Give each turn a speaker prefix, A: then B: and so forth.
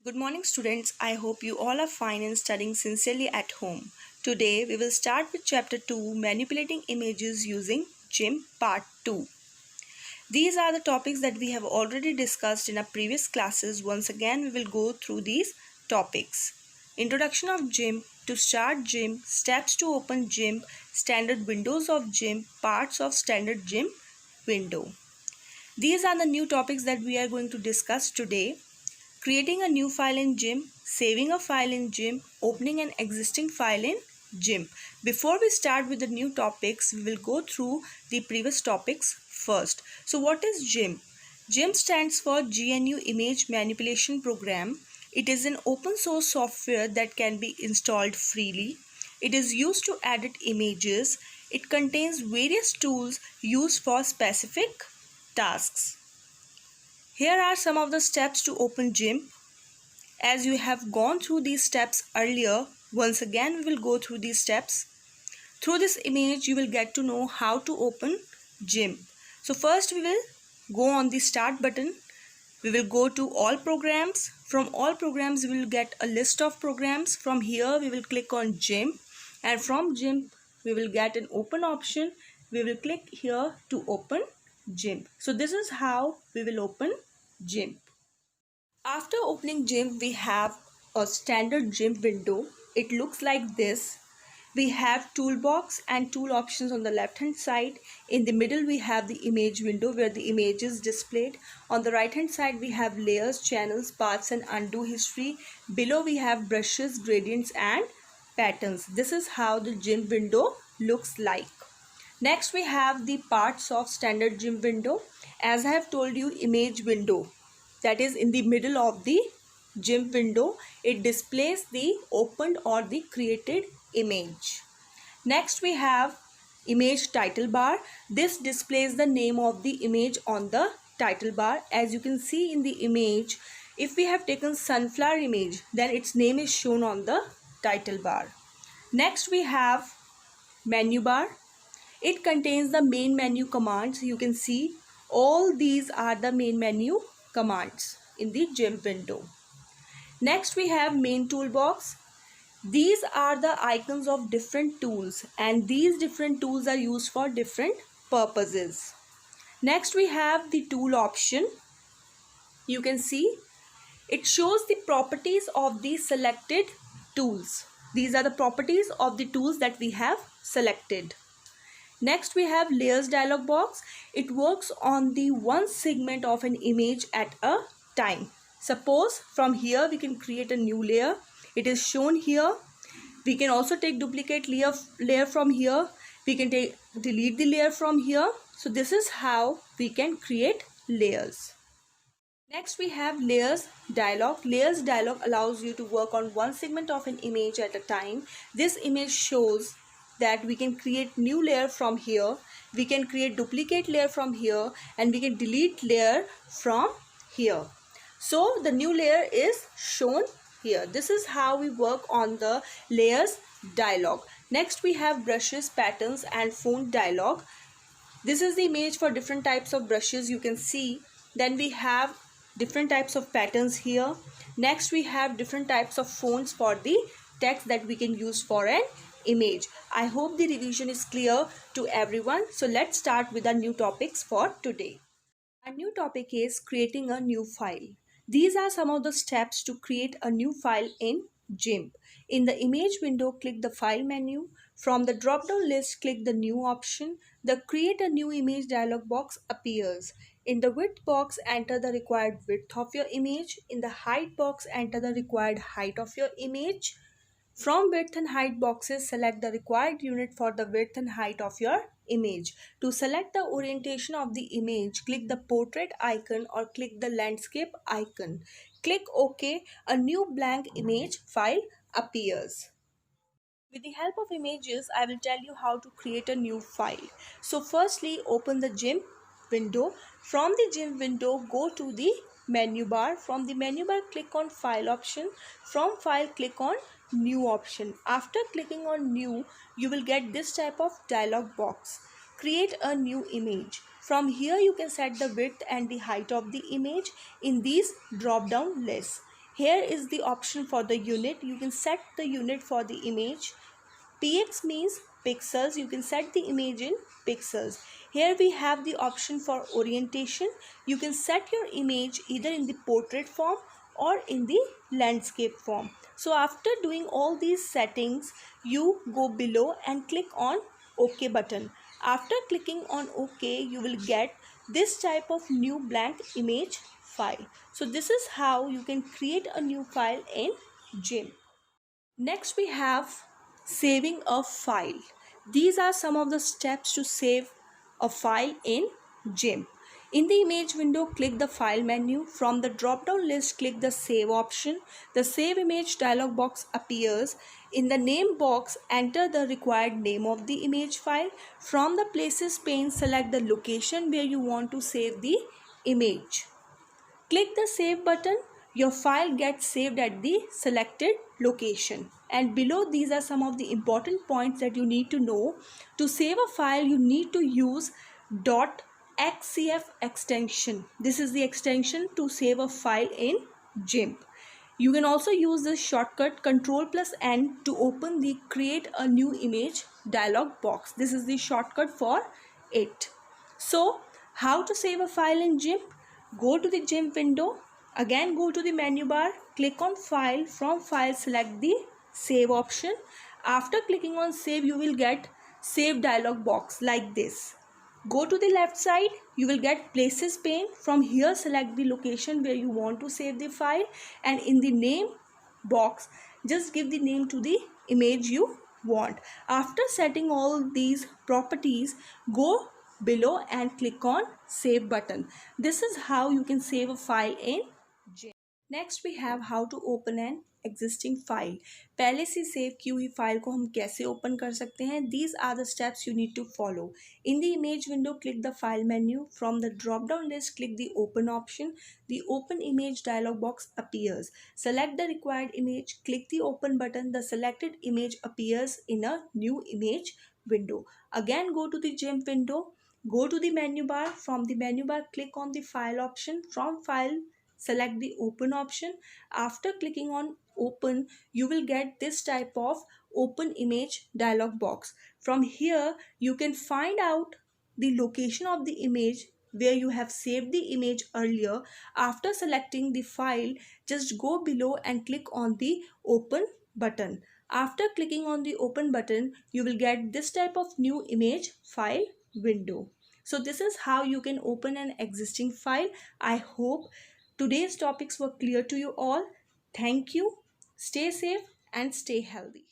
A: Good morning, students. I hope you all are fine and studying sincerely at home. Today, we will start with Chapter 2 Manipulating Images Using GIMP Part 2. These are the topics that we have already discussed in our previous classes. Once again, we will go through these topics. Introduction of GIMP, to start GIMP, steps to open GIMP, standard windows of GIMP, parts of standard GIMP window. These are the new topics that we are going to discuss today. Creating a new file in GIMP, saving a file in GIMP, opening an existing file in GIMP. Before we start with the new topics, we will go through the previous topics first. So what is GIMP? GIMP stands for GNU Image Manipulation Program. It is an open source software that can be installed freely. It is used to edit images. It contains various tools used for specific tasks. Here are some of the steps to open GIMP. As you have gone through these steps earlier, once again we will go through these steps. Through this image, you will get to know how to open GIMP. So first we will go on the start button. We will go to all programs. From all programs, we will get a list of programs. From here, we will click on GIMP. And from GIMP, we will get an open option. We will click here to open GIMP. So this is how we will open GIMP. After opening GIMP, we have a standard GIMP window. It looks like this. We have toolbox and tool options on the left hand side. In the middle, we have the image window where the image is displayed. On the right hand side, we have layers, channels, paths and undo history. Below, we have brushes, gradients and patterns. This is how the GIMP window looks like. Next, we have the parts of standard GIMP window. As I have told you, image window, that is in the middle of the GIMP window. It displays the opened or the created image. Next, we have image title bar. This displays the name of the image on the title bar. As you can see in the image, if we have taken sunflower image, then its name is shown on the title bar. Next, we have menu bar. It contains the main menu commands. You can see all these are the main menu commands in the GIMP window. Next, we have main toolbox. These are the icons of different tools, and these different tools are used for different purposes. Next, we have the tool option. You can see it shows the properties of the selected tools. These are the properties of the tools that we have selected. Next, we have layers dialog box. It works on the one segment of an image at a time. Suppose from here we can create a new layer. It is shown here. We can also take duplicate layer from here. We can delete the layer from here. So this is how we can create layers. Next, we have layers dialog. Layers dialog allows you to work on one segment of an image at a time. This image shows that we can create new layer from here, we can create duplicate layer from here, and we can delete layer from here. So the new layer is shown here. This is how we work on the layers dialog. Next, we have brushes, patterns and font dialog. This is the image for different types of brushes. You can see. Then we have different types of patterns here. Next, we have different types of fonts for the text that we can use for an image. I hope the revision is clear to everyone. So let's start with the new topics for today. Our new topic is creating a new file. These are some of the steps to create a new file in GIMP. In the image window, click the file menu. From the drop-down list, click the new option. The create a new image dialog box appears. In the width box, enter the required width of your image. In the height box, enter the required height of your image. From width and height boxes, select the required unit for the width and height of your image. To select the orientation of the image, click the portrait icon or click the landscape icon. Click OK. A new blank image file appears. With the help of images, I will tell you how to create a new file. So firstly, open the GIMP window. From the GIMP window, go to the menu bar. From the menu bar, click on file option. From file, click on new option. After clicking on new, you will get this type of dialog box. Create a new image. From here, you can set the width and the height of the image in these drop down lists. Here is the option for the unit. You can set the unit for the image. Px means pixels. You can set the image in pixels. Here we have the option for orientation. You can set your image either in the portrait form or in the landscape form. So after doing all these settings, you go below and click on OK button. After clicking on OK, you will get this type of new blank image file. So this is how you can create a new file in GIMP. Next we have saving a file. These are some of the steps to save a file in GIMP. In the image window, click the file menu. From the drop down list, click the save option. The save image dialog box appears. In the name box, enter the required name of the image file. From the places pane, select the location where you want to save the image. Click the save button. Your file gets saved at the selected location. And below, these are some of the important points that you need to know. To save a file, you need to use .xcf extension. This is the extension to save a file in GIMP. You can also use this shortcut Ctrl+N to open the create a new image dialog box. This is the shortcut for it. So, how to save a file in GIMP? Go to the GIMP window. Again, go to the menu bar. Click on File. From File, select the Save option. After clicking on Save, you will get Save dialog box like this. Go to the left side. You will get Places pane. From here, select the location where you want to save the file. And in the name box, just give the name to the image you want. After setting all these properties, go below and click on Save button. This is how you can save a file in GIMP. Next we have how to open an existing file. पहले से save की हुई file को हम कैसे open कर सकते हैं? These are the steps you need to follow. In the image window, click the file menu. From the drop down list, click the open option. The open image dialog box appears. Select the required image, click the open button. The selected image appears in a new image window. Again, go to the GIMP window. Go to the menu bar. From the menu bar, click on the file option. From file, select the open option. After clicking on open, you will get this type of open image dialog box. From here, you can find out the location of the image where you have saved the image earlier. After selecting the file, just go below and click on the open button. After clicking on the open button, you will get this type of new image file window. So this is how you can open an existing file. I hope today's topics were clear to you all. Thank you. Stay safe and stay healthy.